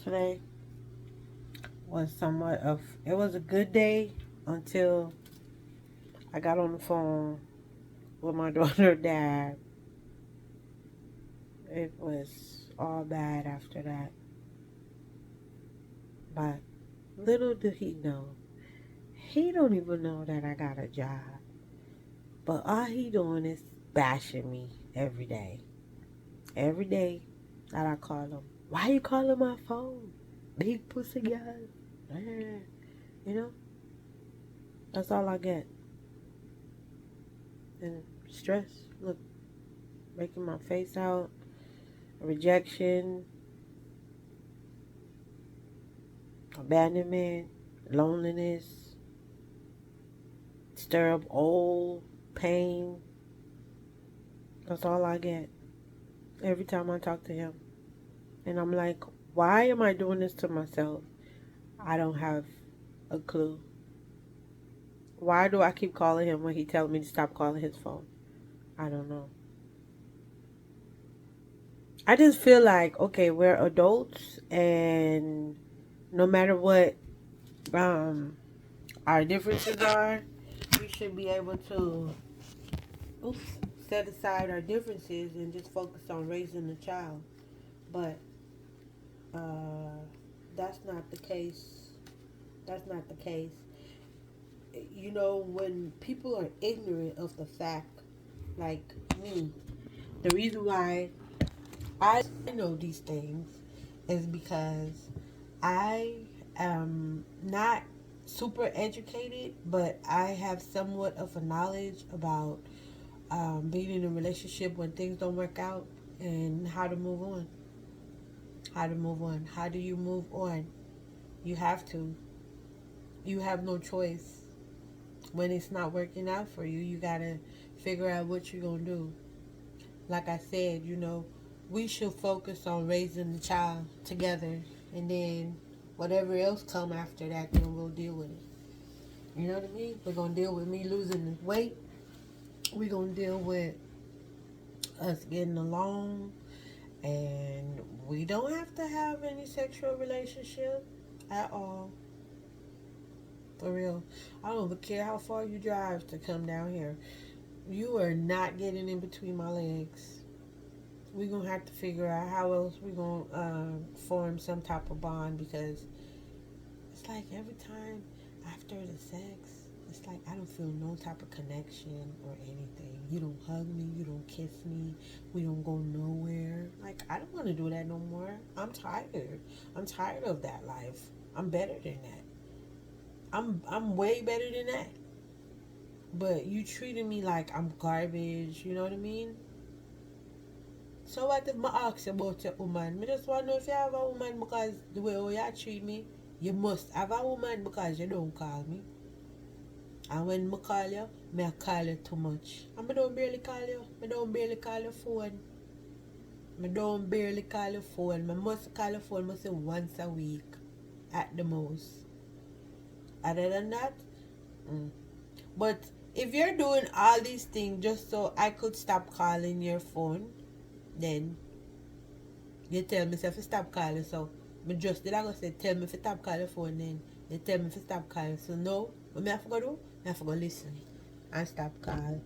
Today was it was a good day until I got on the phone with my daughter's dad. It was all bad after that. But little did he don't even know that I got a job. But all he doing is bashing me every day. Every day that I call him. Why you calling my phone? Big pussy guy. You know? That's all I get. And stress. Look, breaking my face out. Rejection. Abandonment. Loneliness. Stir up old pain. That's all I get. Every time I talk to him. And I'm like, why am I doing this to myself? I don't have a clue. Why do I keep calling him when he tells me to stop calling his phone? I don't know. I just feel like, okay, we're adults and no matter what um, our differences are, we should be able to oops, set aside our differences and just focus on raising the child. But uh, that's not the case. That's not the case. You know, when people are ignorant of the fact, like me, the reason why I know these things is because I am not super educated, but I have somewhat of a knowledge about being in a relationship when things don't work out and how to move on. How to move on. How do you move on? You have to. You have no choice. When it's not working out for you, you gotta figure out what you're gonna do. Like I said, we should focus on raising the child together, and then whatever else come after that, then we'll deal with it. You know what I mean? We're gonna deal with me losing the weight. We're gonna deal with us getting along, and we don't have to have any sexual relationship at all. For real, I don't even care how far you drive to come down here. You are not getting in between my legs. We're gonna have to figure out how else we're gonna form some type of bond, because it's like every time after the sex, it's like I don't feel no type of connection or anything. You don't hug me, you don't kiss me, we don't go nowhere. Like, I don't want to do that no more. I'm tired. I'm tired of that life. I'm better than that. I'm way better than that. But you treating me like I'm garbage. You know what I mean? So what if I ask you about your woman? I just want to know if you have a woman, because the way you treat me, you must have a woman because you don't call me. And when I call you, I call you too much. And I don't barely call you. I don't barely call your phone. I don't barely call your phone. I must call your phone, must say once a week at the most. Other than that, mm. But if you're doing all these things just so I could stop calling your phone, then you tell me if you stop calling. So me just did I go say tell me if you stop calling phone, then you tell me if you stop calling. So no, what me have to go do? I have to go listen and stop calling.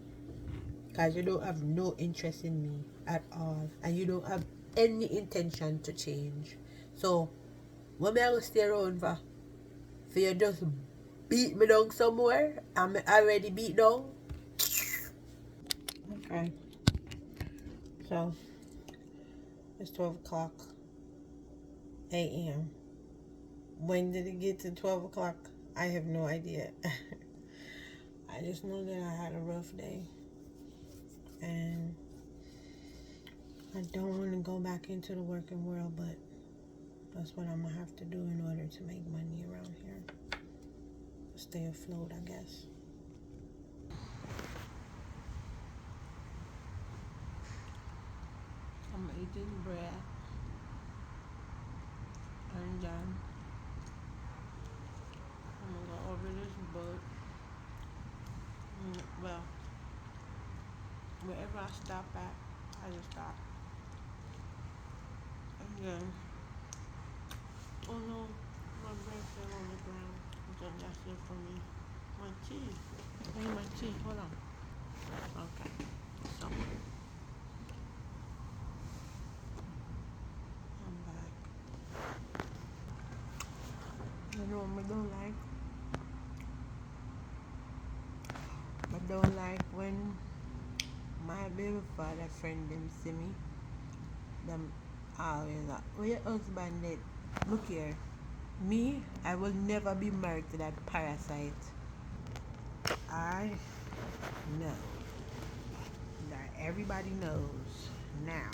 Because you don't have no interest in me at all. And you don't have any intention to change. So what me I go stay around for? For you just beat me down somewhere? I'm already beat down? Okay. So it's 12 o'clock a.m. When did it get to 12 o'clock? I have no idea. I just know that I had a rough day. And I don't want to go back into the working world, but that's what I'm going to have to do in order to make money around here. Stay afloat, I guess. I'm eating bread. And I'm going to go over this book. Well, wherever I stop at, I just stop. And then Fell on the ground. That's it for me. My tea. I need my tea. Hold on. Okay. So I'm back. You know what I don't like? I don't like when my baby father friend them see me. Them always like, where your husband did? Look here. Me, I will never be married to that parasite. I know that everybody knows now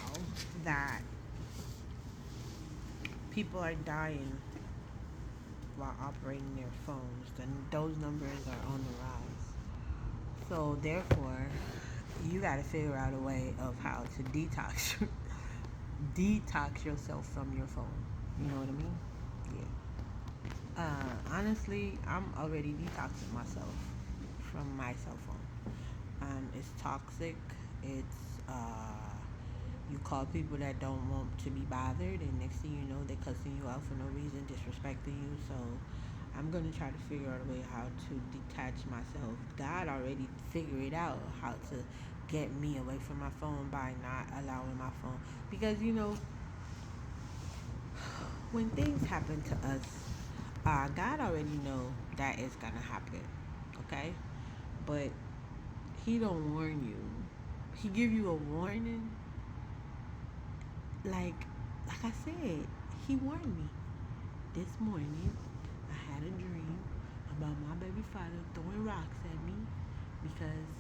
that people are dying while operating their phones. Then those numbers are on the rise. So therefore, you got to figure out a way of how to detox yourself from your phone. You know what I mean? Yeah. Honestly, I'm already detoxing myself from my cell phone. It's toxic. It's you call people that don't want to be bothered, and next thing you know, they're cussing you out for no reason, disrespecting you. So, I'm gonna try to figure out a way how to detach myself. God already figured out how to get me away from my phone by not allowing my phone, because when things happen to us, God already know that it's gonna happen, okay? But He don't warn you. He give you a warning. Like, like I said, He warned me this morning. I had a dream about my baby father throwing rocks at me because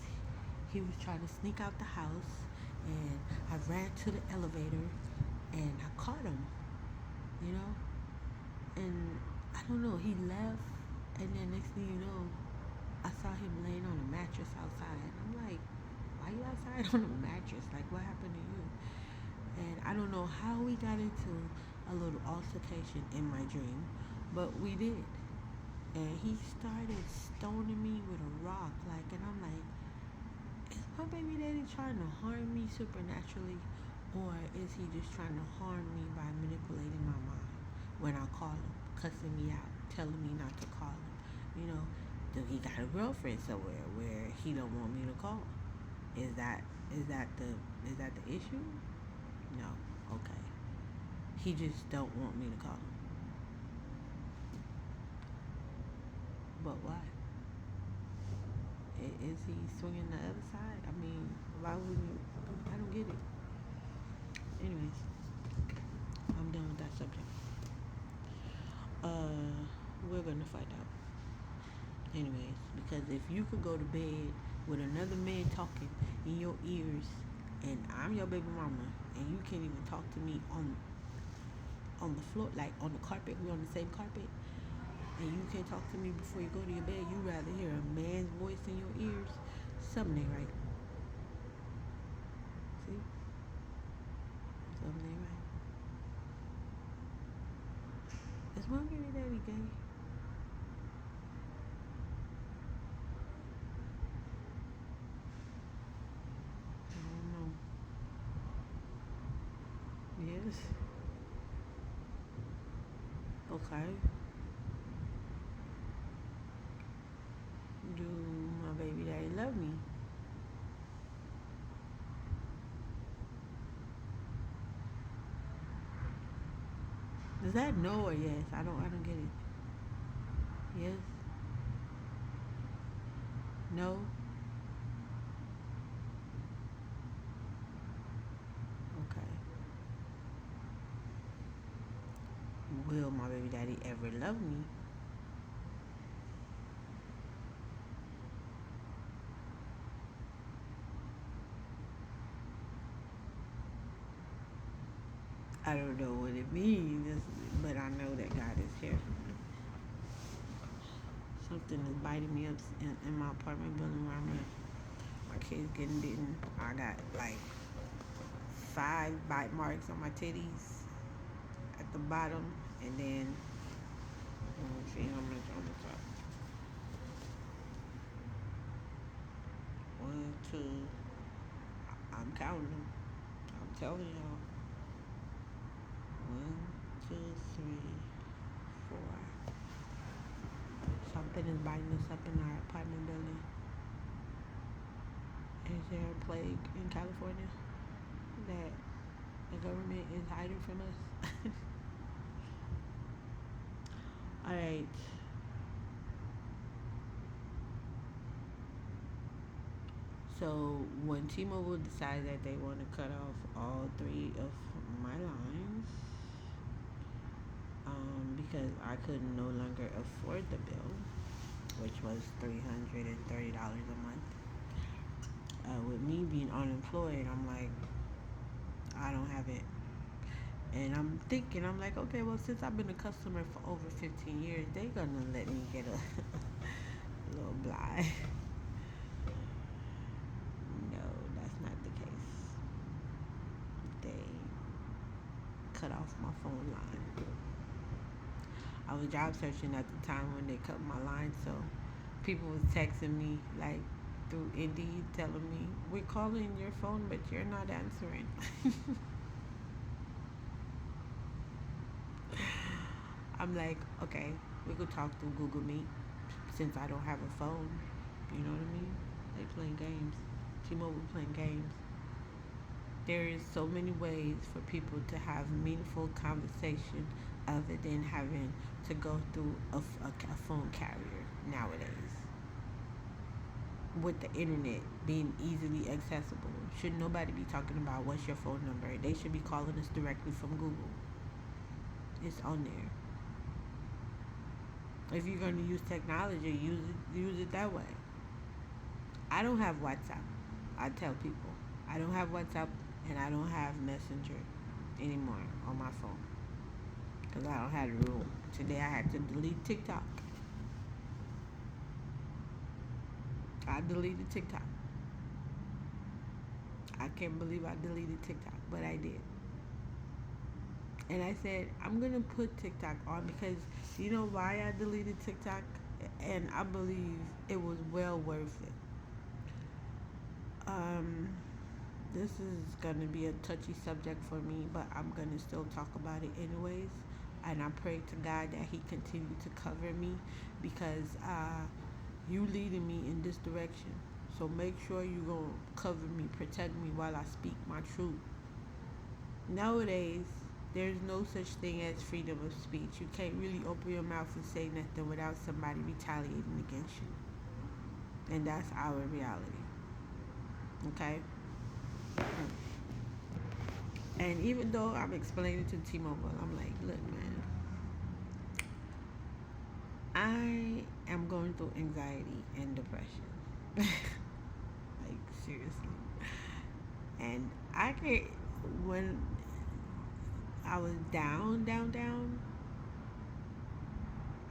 he was trying to sneak out the house, and I ran to the elevator and I caught him, you know? And I don't know, he left, and then next thing you know, I saw him laying on a mattress outside. I'm like, why you outside on a mattress? Like, what happened to you? And I don't know how we got into a little altercation in my dream, but we did. And he started stoning me with a rock, like, and I'm like, is my baby daddy trying to harm me supernaturally, or is he just trying to harm me by manipulating my mind when I call him, cussing me out, telling me not to call him? You know, do he got a girlfriend somewhere where he don't want me to call? Is that is that the issue? No. Okay. He just don't want me to call him. But why? Is he swinging the other side? I mean, why wouldn't you? I don't get it. Anyways, I'm done with that subject. Uh, we're gonna find out. Anyways, because if you could go to bed with another man talking in your ears, and I'm your baby mama, and you can't even talk to me on the floor, like on the carpet, we're on the same carpet, and you can't talk to me before you go to your bed, you rather hear a man's voice in your ears, something ain't right. See? Something ain't right. Is my baby daddy gay? I don't know. Yes. Okay. Do my baby daddy love me? Is that no or yes? I don't get it. Yes? No? Okay. Will my baby daddy ever love me? I don't know what it means, but I know that God is here. Something is biting me up in my apartment building where I'm at. My kids getting bitten. I got like 5 bite marks on my titties at the bottom, and then let me see how much on the top. 1, 2. I'm counting them. I'm telling y'all. 1, 2, 3, 4. something is biting us up in our apartment building. Is there a plague in California that the government is hiding from us? All right. So when T-Mobile decided that they want to cut off all three of my lines, because I could no longer afford the bill, which was $330 a month. With me being unemployed, I'm like, I don't have it. And I'm thinking, I'm like, okay, well, since I've been a customer for over 15 years, they gonna let me get a little blind. No, that's not the case. They cut off my phone line. I was job searching at the time when they cut my line, so people was texting me like through Indeed telling me, we're calling your phone, but you're not answering. I'm like, okay, we could talk through Google Meet since I don't have a phone. You know what I mean? They playing games. T-Mobile playing games. There is so many ways for people to have meaningful conversation other than having to go through a phone carrier nowadays. With the internet being easily accessible, should nobody be talking about what's your phone number? They should be calling us directly from Google. It's on there. If you're going to use technology, use it that way. I don't have WhatsApp. I tell people I don't have WhatsApp and I don't have Messenger anymore on my phone because I don't have the room. Today I had to delete TikTok. I deleted TikTok. I can't believe I deleted TikTok, but I did. And I said, I'm going to put TikTok on because you know why I deleted TikTok? And I believe it was well worth it. This is going to be a touchy subject for me, but I'm going to still talk about it anyways. And I pray to God that He continue to cover me because you leading me in this direction. So make sure you going to cover me, protect me while I speak my truth. Nowadays, there's no such thing as freedom of speech. You can't really open your mouth and say nothing without somebody retaliating against you. And that's our reality. Okay? And even though I'm explaining to T-Mobile, I'm like, look, man, I am going through anxiety and depression. Like, seriously. And I can't, when I was down,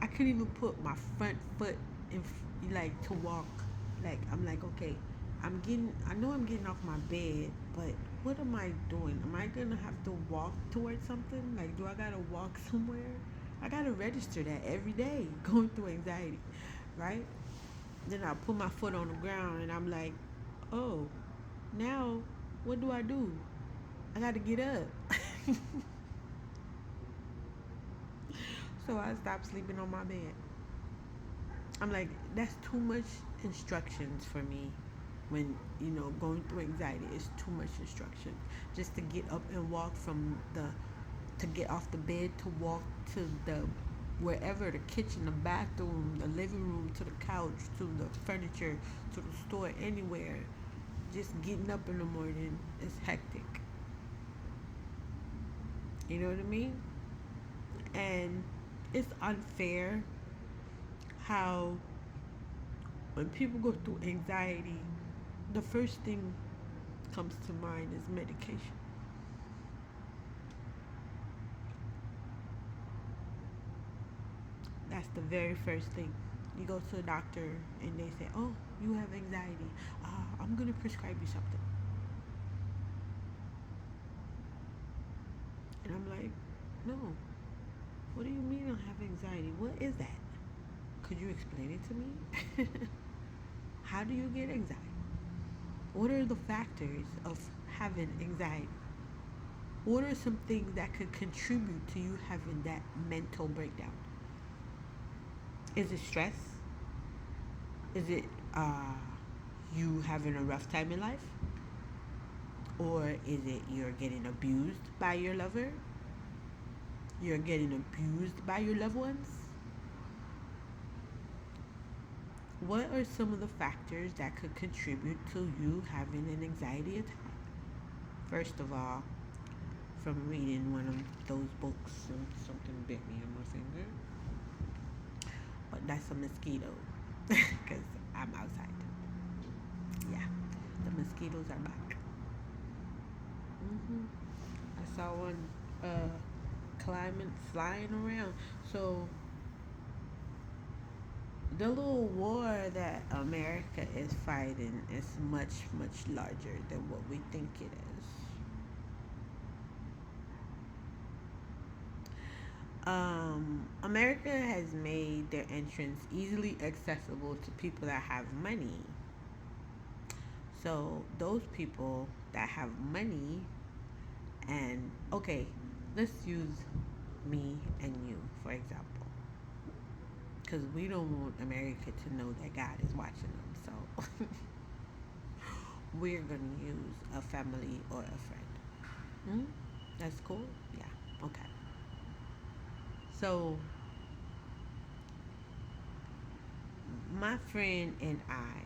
I couldn't even put my front foot in, like, to walk. Like, I'm like, okay, I know I'm getting off my bed, but what am I doing? Am I gonna have to walk towards something? Like, do I gotta walk somewhere? I gotta register that every day, going through anxiety, right? Then I put my foot on the ground and I'm like, oh, now what do? I gotta get up. So I stopped sleeping on my bed. I'm like, that's too much instructions for me. When going through anxiety, it's too much instruction just to get up and walk to get off the bed, to walk to the wherever, the kitchen, the bathroom, the living room, to the couch, to the furniture, to the store, anywhere. Just getting up in the morning is hectic. You know what I mean? And it's unfair how when people go through anxiety, the first thing comes to mind is medication. That's the very first thing. You go to the doctor and they say, oh, you have anxiety. I'm going to prescribe you something. And I'm like, no. What do you mean I have anxiety? What is that? Could you explain it to me? How do you get anxiety? What are the factors of having anxiety? What are some things that could contribute to you having that mental breakdown? Is it stress? Is it you having a rough time in life? Or is it you're getting abused by your lover? You're getting abused by your loved ones? What are some of the factors that could contribute to you having an anxiety attack? First of all, from reading one of those books, something bit me on my finger. But that's a mosquito. Because I'm outside. Yeah, the mosquitoes are back. I saw one climbing, flying around. So the little war that America is fighting is much, much larger than what we think it is. America has made their entrance easily accessible to people that have money. So those people that have money, and okay, let's use me and you for example, because we don't want America to know that God is watching them. So we're gonna use a family or a friend. Hmm? That's cool. Yeah. Okay. So my friend and I,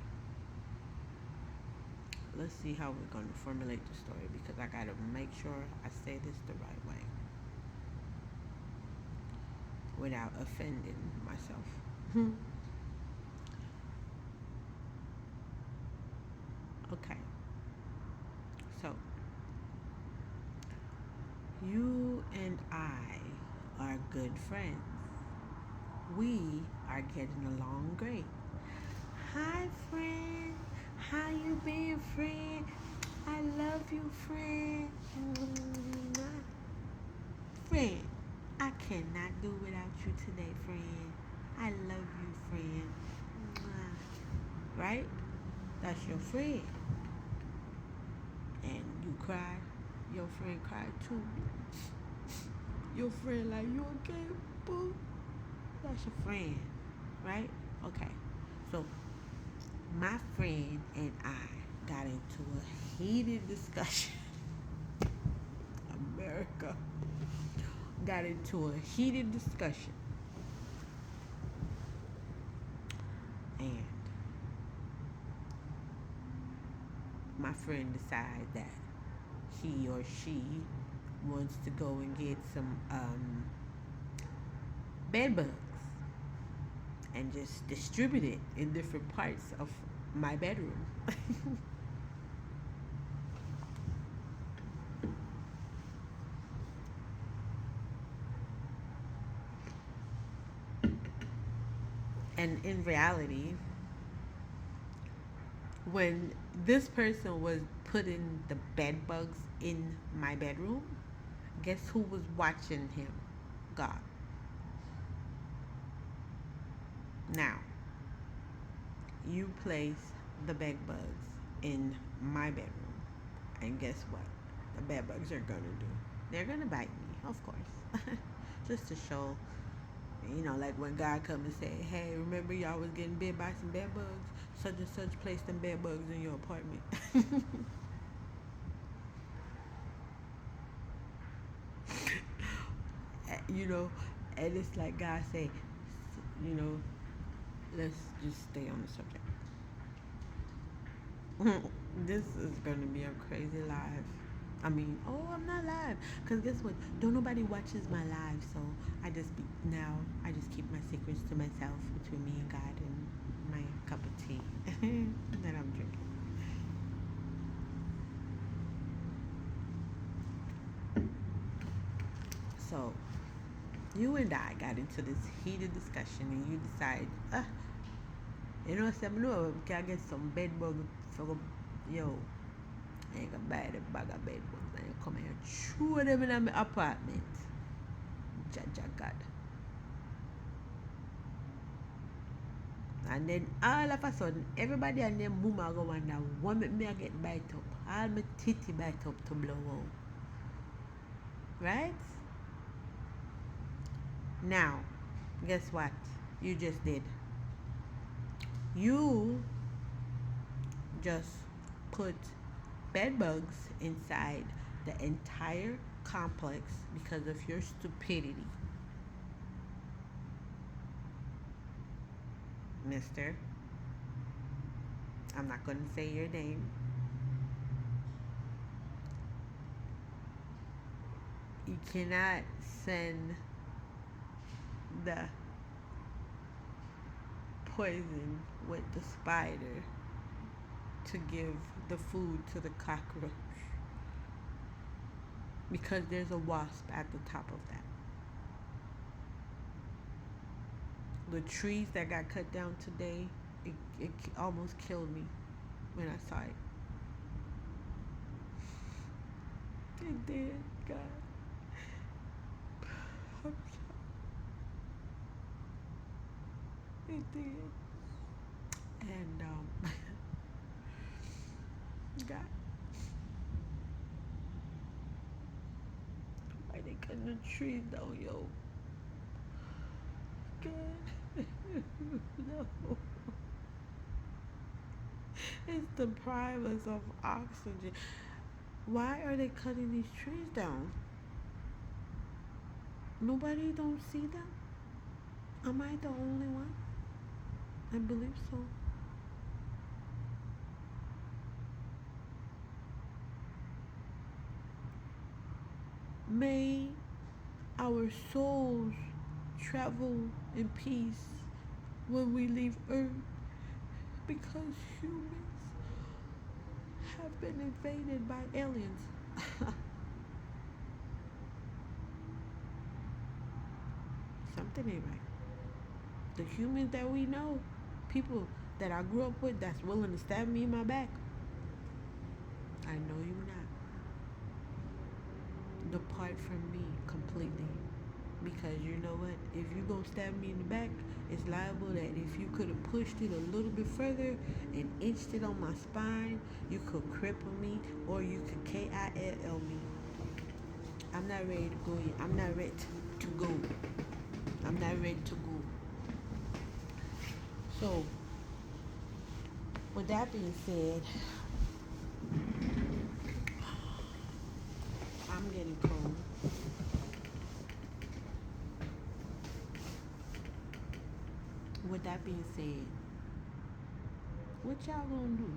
let's see how we're going to formulate the story because I got to make sure I say this the right way without offending myself. Okay, so you and I are good friends. We are getting along great. Hi, friend. How you been, friend? I love you, friend. Friend, I cannot do without you today, friend. I love you, friend. Right? That's your friend. And you cry, your friend cried too. Your friend like, you okay, boo? That's your friend, right? Okay. So my friend and I got into a heated discussion. America got into a heated discussion. And my friend decided that he or she wants to go and get some bed bugs and just distribute it in different parts of my bedroom. And in reality, when this person was putting the bed bugs in my bedroom, guess who was watching him? God. Now, you place the bed bugs in my bedroom, and guess what? The bed bugs are gonna do? They're gonna bite me, of course. Just to show, like when God come and say, hey, remember y'all was getting bit by some bed bugs? Such and such placed them bed bugs in your apartment. you know, and it's like God say, you know, let's just stay on the subject. This is gonna be a crazy live. I mean, oh, I'm not live. Cause guess what? Don't nobody watches my live, so I just keep my secrets to myself between me and God and my cup of tea that I'm drinking. So you and I got into this heated discussion, and you decide, no, can I get some bed bug for yo? I ain't gonna buy the bag of bed bugs, and you come here, chew them in my apartment. Jaja God. And then all of a sudden, everybody and their mama go wonder what make me I get bite up. All my titty bite up to blow out. Right? Now, guess what? You just did. You just put bed bugs inside the entire complex because of your stupidity, mister. I'm not going to say your name. You cannot send the poison with the spider to give the food to the cockroach because there's a wasp at the top of that. The trees that got cut down today, it almost killed me when I saw it. It did, God. I'm sorry. It did. And, God, why they cutting the trees down, yo? God. No. It's deprive us of oxygen. Why are they cutting these trees down? Nobody don't see them? Am I the only one? I believe so. May our souls travel in peace when we leave Earth because humans have been invaded by aliens. Something ain't right. The humans that we know, people that I grew up with that's willing to stab me in my back, I know you not. Depart from me completely. Because you know what? If you gonna stab me in the back, it's liable that if you could have pushed it a little bit further and inched it on my spine, you could cripple me or you could KILL me. I'm not ready to go yet. I'm not ready to go. I'm not ready to go. So, with that being said, I'm getting cold. With that being said, what y'all gonna do?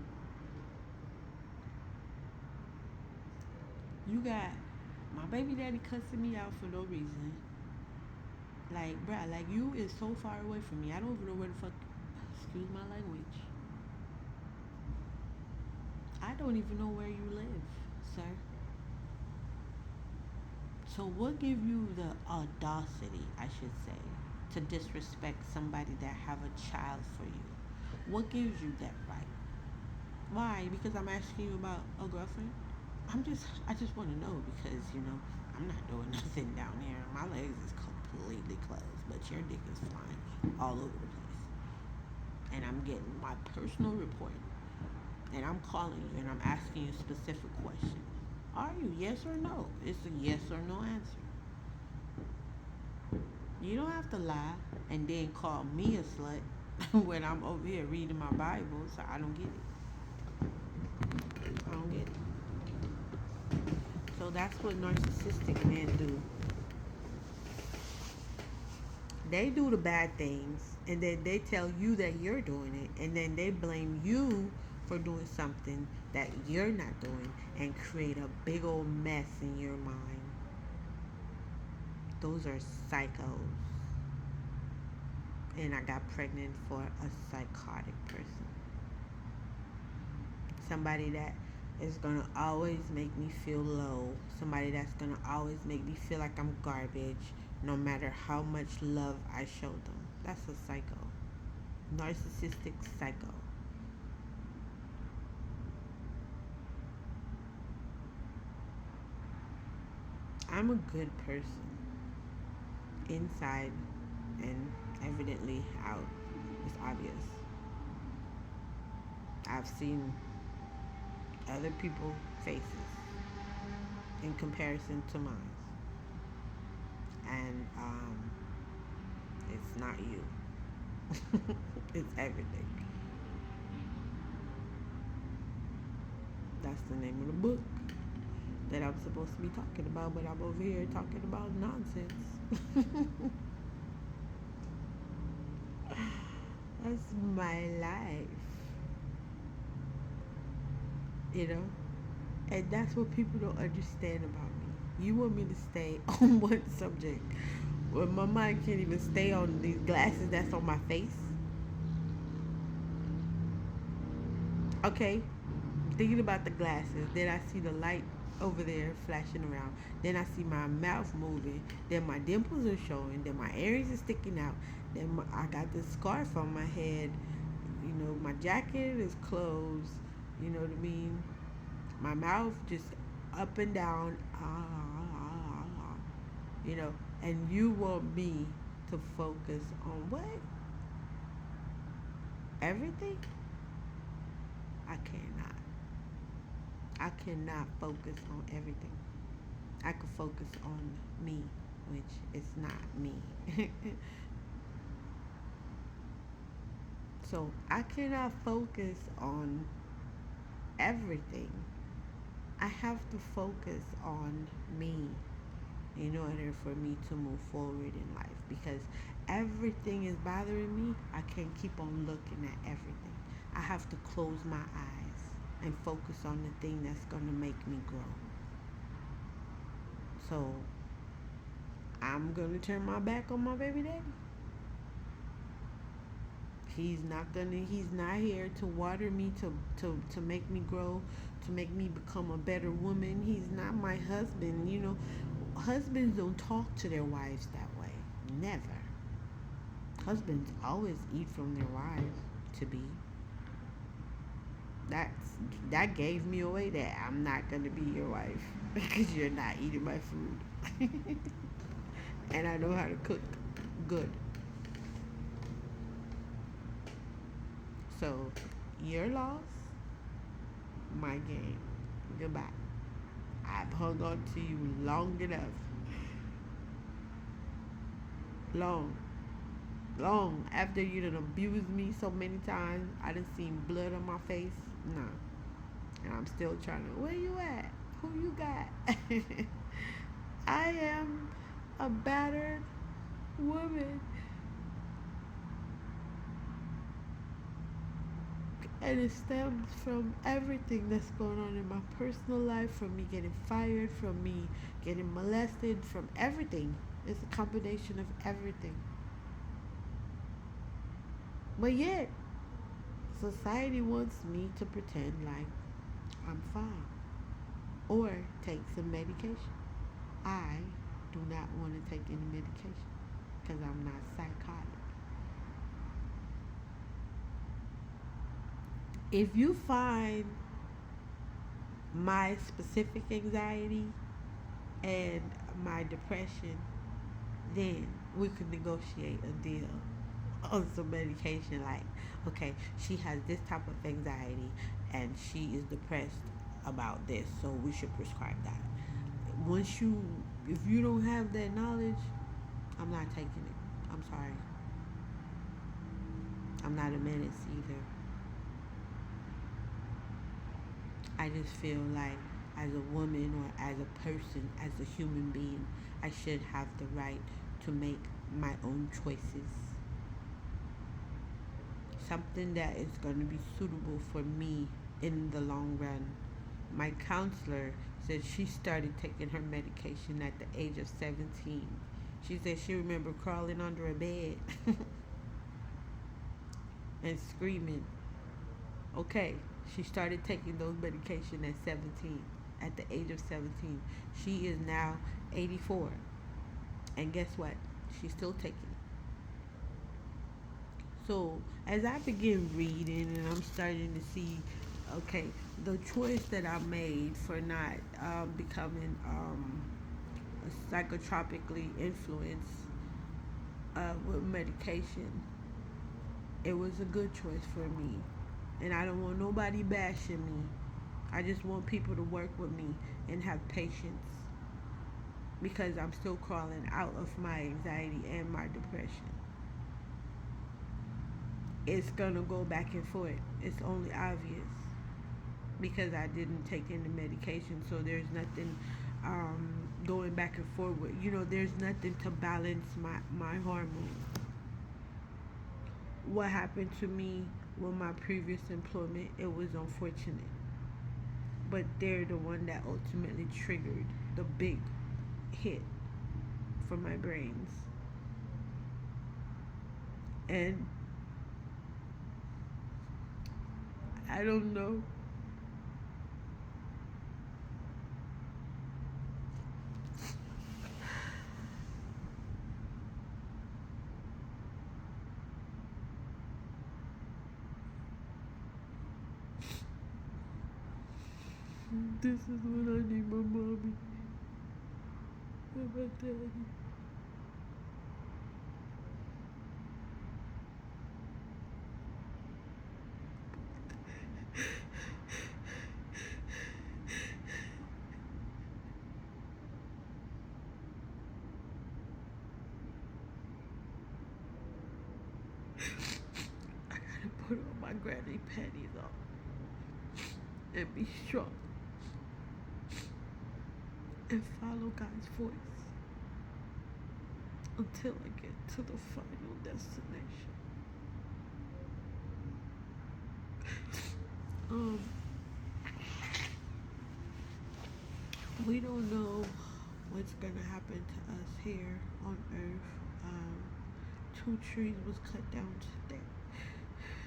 You got my baby daddy cussing me out for no reason. Like, bruh, like you is so far away from me. I don't even know where the fuck, excuse my language. I don't even know where you live, sir. So what give you the audacity, I should say, to disrespect somebody that have a child for you? What gives you that right? Why? Because I'm asking you about a girlfriend? I just want to know because, I'm not doing nothing down here. My legs is completely closed, but your dick is flying all over the place. And I'm getting my personal report. And I'm calling you and I'm asking you a specific question. Are you? Yes or no? It's a yes or no answer. You don't have to lie and then call me a slut when I'm over here reading my Bible, so I don't get it. I don't get it. So that's what narcissistic men do. They do the bad things and then they tell you that you're doing it and then they blame you for doing something that you're not doing and create a big old mess in your mind. Those are psychos. And I got pregnant for a psychotic person. Somebody that is gonna always make me feel low. Somebody that's gonna always make me feel like I'm garbage no matter how much love I show them. That's a psycho. Narcissistic psycho. I'm a good person. Inside and evidently out. It's obvious. I've seen other people's faces in comparison to mine. And it's not you. It's everything. That's the name of the book that I'm supposed to be talking about, but I'm over here talking about nonsense. That's my life, you know? And that's what people don't understand about me. You want me to stay on one subject when my mind can't even stay on these glasses that's on my face? Okay, thinking about the glasses, then I see the light over there flashing around. Then I see my mouth moving. Then my dimples are showing. Then my earrings are sticking out. I got this scarf on my head. You know, my jacket is closed. You know what I mean? My mouth just up and down. You know, and you want me to focus on what? Everything? I cannot. I cannot focus on everything. I could focus on me, which is not me. So I cannot focus on everything. I have to focus on me in order for me to move forward in life, because everything is bothering me. I can't keep on looking at everything. I have to close my eyes and focus on the thing that's going to make me grow. So I'm going to turn my back on my baby daddy. He's not here to water me, to make me grow, to make me become a better woman. He's not my husband. You know, husbands don't talk to their wives that way. Never. Husbands always eat from their wives, to be. That's that gave me away that I'm not gonna be your wife because you're not eating my food. And I know how to cook good. So your loss, my game. Goodbye. I've hung on to you long enough. Long. Long. After you done abused me so many times, I done seen blood on my face. Nah. And I'm still trying to, where you at? Who you got? I am a battered woman. And it stems from everything that's going on in my personal life, from me getting fired, from me getting molested, from everything. It's a combination of everything. But yet, society wants me to pretend like I'm fine or take some medication. I do not want to take any medication because I'm not psychotic. If you find my specific anxiety and my depression, then we could negotiate a deal on some medication. Like, okay, she has this type of anxiety and she is depressed about this, so we should prescribe that. Once you, if you don't have that knowledge, I'm not taking it. I'm sorry. I'm not a menace either. I just feel like as a woman or as a person, as a human being, I should have the right to make my own choices. Something that is going to be suitable for me in the long run. My counselor said she started taking her medication at the age of 17. She said she remember crawling under a bed and screaming. Okay, she started taking those medication at 17, at the age of 17. She is now 84. And guess what? She's still taking it. So as I begin reading and I'm starting to see, okay, the choice that I made for not becoming psychotropically influenced with medication, it was a good choice for me. And I don't want nobody bashing me. I just want people to work with me and have patience, because I'm still crawling out of my anxiety and my depression. It's gonna go back and forth. It's only obvious. because I didn't take any medication. So there's nothing going back and forward. You know, there's nothing to balance my hormones. What happened to me with my previous employment, it was unfortunate. But they're the one that ultimately triggered the big hit for my brains. And I don't know. This is what I need my mommy and my daddy. I gotta put on my granny panties on and be strong and follow God's voice until I get to the final destination. We don't know what's gonna happen to us here on Earth. 2 trees was cut down today,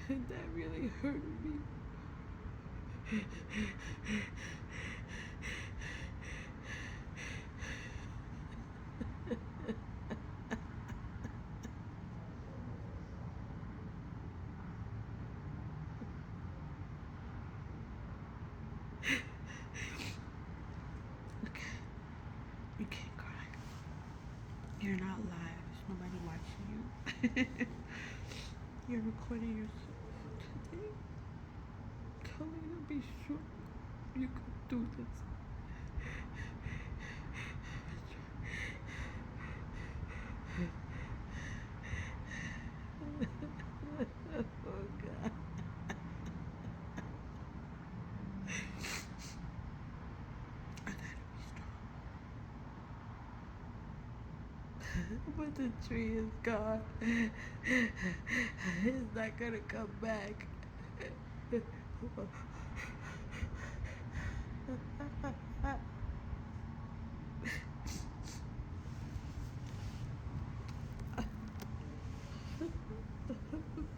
and that really hurt me. Okay, you can't cry. You're not live. There's nobody watching you. You're recording yourself today. Tell me to be strong. You can do this. Oh God. I gotta be strong. But the tree is gone. It's not gonna come back.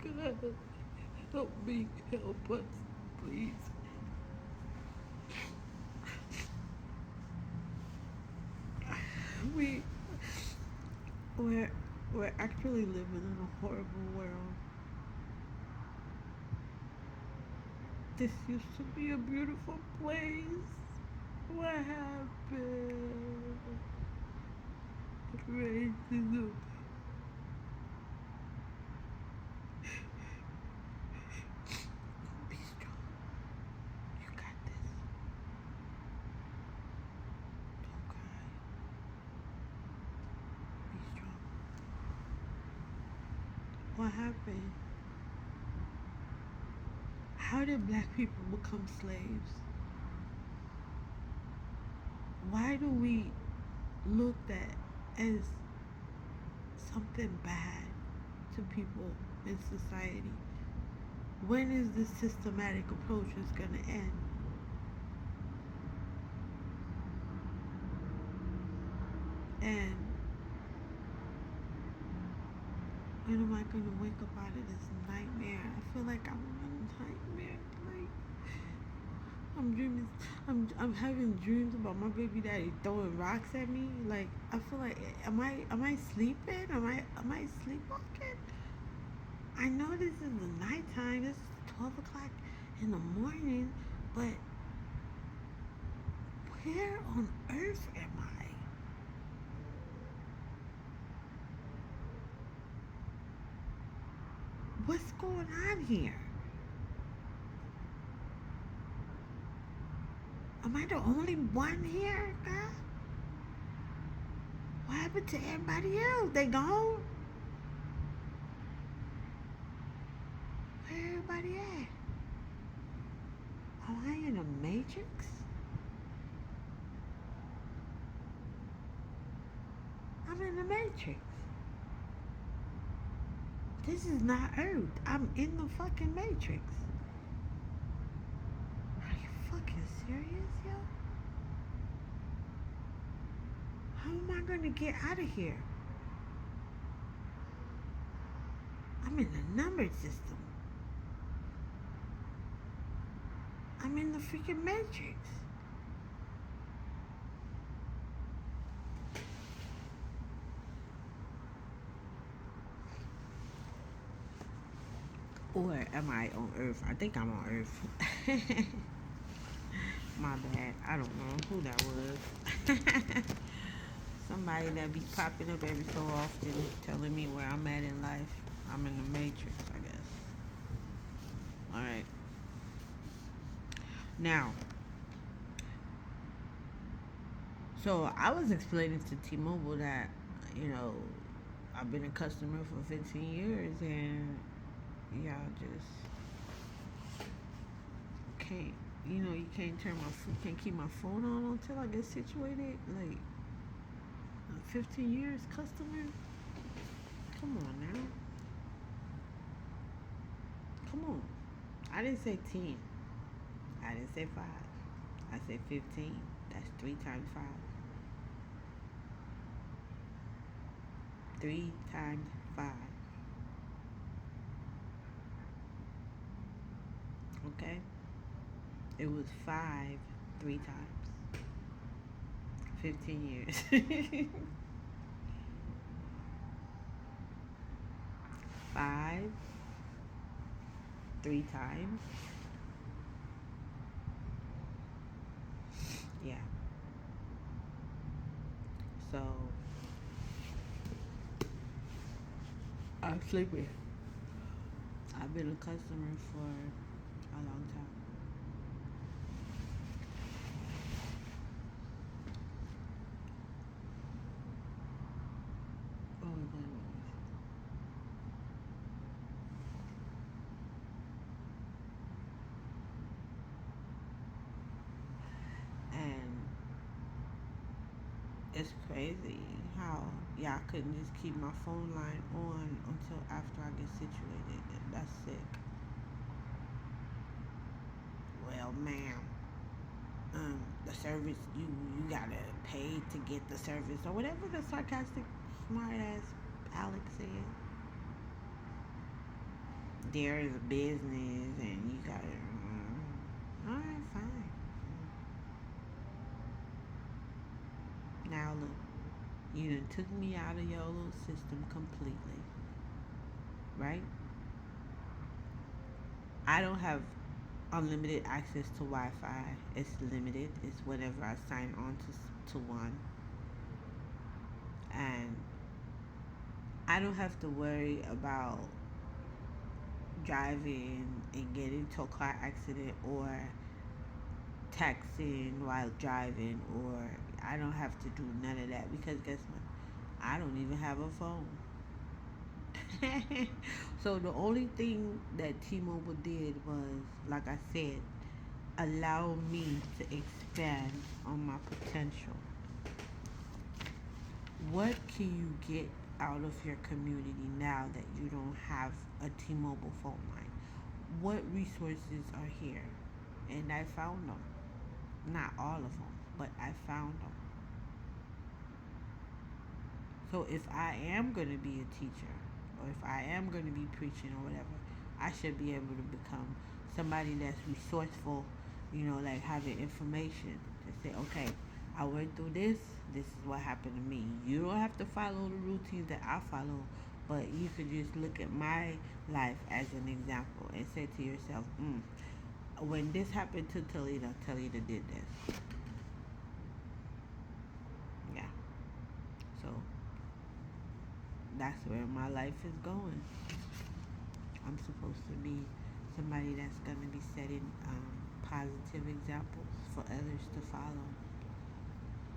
God, help me, help us, please. We, we're, we're actually living in a horrible world. This used to be a beautiful place. What happened? Racism. Be strong. You got this. Don't cry. Be strong. What happened? How did black people become slaves? Why do we look at as something bad to people in society? When is this systematic approach is gonna end? And when am I gonna wake up out of this nightmare? I feel like I'm in a nightmare. Like I'm dreaming. I'm having dreams about my baby daddy throwing rocks at me. Like I feel like am I sleeping? Am I sleepwalking? I know this is the nighttime. This is 12 o'clock in the morning, but where on earth am I? What's going on here? Am I the only one here, God? What happened to everybody else? They gone? Where everybody at? Oh, I in a matrix? I'm in the matrix. This is not Earth. I'm in the fucking matrix. Are you fucking serious, yo? How am I gonna get out of here? I'm in the number system. I'm in the freaking matrix. Or am I on Earth? I think I'm on Earth. My bad. I don't know who that was. Somebody that be popping up every so often telling me where I'm at in life. I'm in the matrix, I guess. Alright. Now, so I was explaining to T-Mobile that, you know, I've been a customer for 15 years and y'all just can't, you can't can't keep my phone on until I get situated. Like, 15 years customer? Come on now. Come on. I didn't say 10. I didn't say 5. I said 15. That's 3 times 5. 3 times 5. Okay? It was 5 3 times. 15 years. 5 3 times. Yeah. So I'm sleepy. I've been a customer for a long time. Oh my goodness. And it's crazy how y'all couldn't just keep my phone line on until after I get situated. That's sick. Well, ma'am, the service you gotta pay to get the service or whatever the sarcastic smart ass Alex said. There is a business and you gotta. All right, fine. Now look, you done took me out of your little system completely, right? I don't have unlimited access to Wi-Fi. It's limited. It's whenever I sign on to one, and I don't have to worry about driving and getting into a car accident or texting while driving, or I don't have to do none of that because guess what? I don't even have a phone. So the only thing that T-Mobile did was, like I said, allow me to expand on my potential. What can you get out of your community now that you don't have a T-Mobile phone line? What resources are here? And I found them. Not all of them, but I found them. So if I am going to be a teacher, or if I am going to be preaching or whatever, I should be able to become somebody that's resourceful, like having information to say, okay, I went through this, this is what happened to me. You don't have to follow the routines that I follow, but you could just look at my life as an example and say to yourself, when this happened to Talita, Talita did this. Yeah. So that's where my life is going. I'm supposed to be somebody that's going to be setting positive examples for others to follow.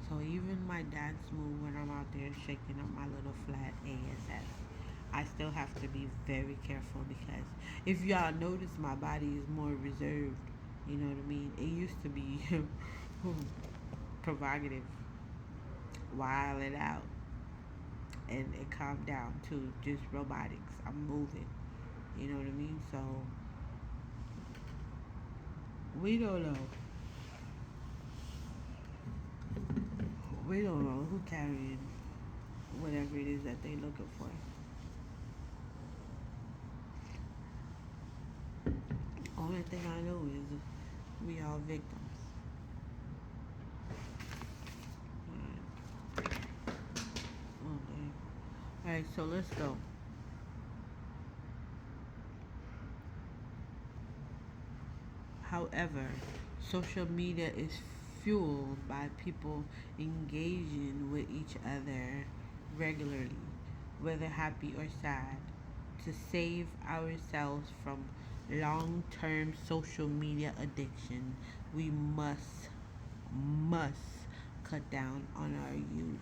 So even my dance move when I'm out there shaking up my little flat ASS, I still have to be very careful because if y'all notice my body is more reserved You know what I mean? It used to be provocative, wild it out, and it calmed down to just robotics. I'm moving. You know what I mean? So we don't know. We don't know who carrying whatever it is that they looking for. Only thing I know is we all victims. Oh, dang. All right, so let's go. However, social media is fueled by people engaging with each other regularly, whether happy or sad. To save ourselves from long term social media addiction, we must cut down on our use,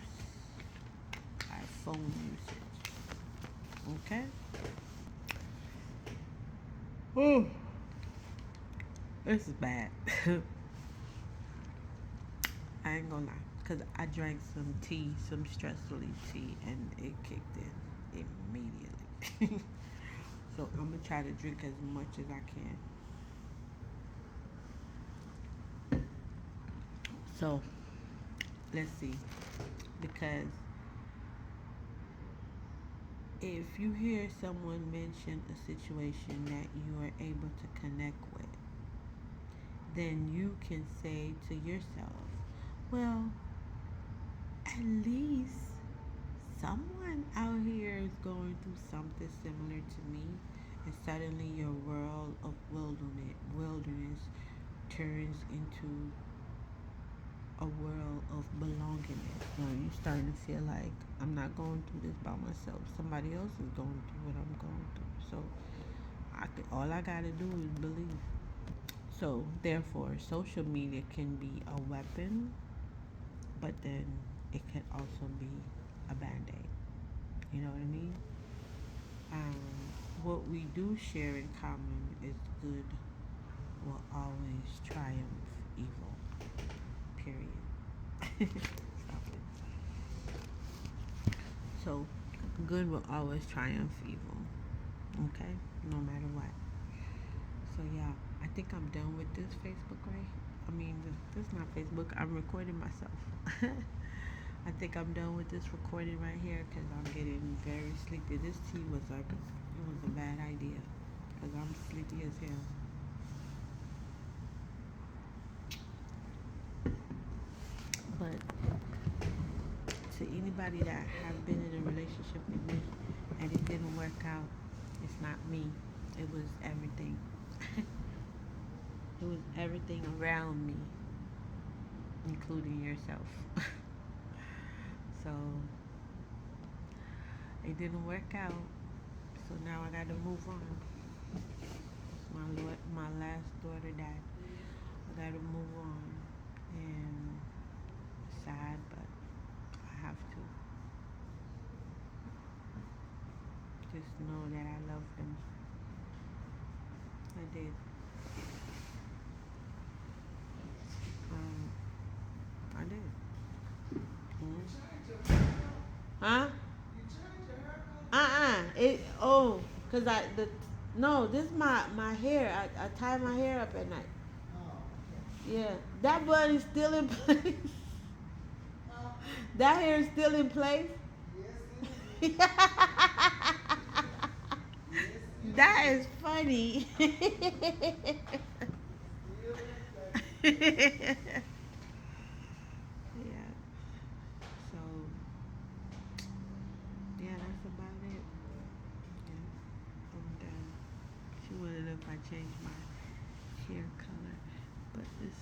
our phone usage. Okay? Oh, this is bad. I ain't gonna lie, because I drank some tea, some stress relief tea, and it kicked in immediately. So I'm gonna try to drink as much as I can. So let's see, because if you hear someone mention a situation that you are able to connect with, then you can say to yourself, well, at least someone out here is going through something similar to me, and suddenly your world of wilderness turns into a world of belongingness. Now you're starting to feel like I'm not going through this by myself. Somebody else is going through what I'm going through. So all I gotta do is believe. So therefore, social media can be a weapon, but then it can also be a band-aid. You know what I mean? Um, what we do share in common is good will always triumph evil. Period. Stop it. So, good will always triumph evil. Okay? No matter what. So, yeah, I think I'm done with this Facebook, right? I mean, this is not Facebook. I'm recording myself. I think I'm done with this recording right here because I'm getting very sleepy. This tea was like, it was a bad idea because I'm sleepy as hell. But to anybody that have been in a relationship with me and it didn't work out, it's not me. It was everything. It was everything around me, including yourself. So it didn't work out. So now I got to move on. My last daughter died. I got to move on, and it's sad, but I have to. Just know that I love them. I did. I did. Huh? It cause no, this is my hair. I tie my hair up at night. Yeah, that bun is still in place. That hair is still in place. That is funny. Yeah. So yeah, that's about it. Yeah, I'm done. She wanted if I changed my hair color, but this is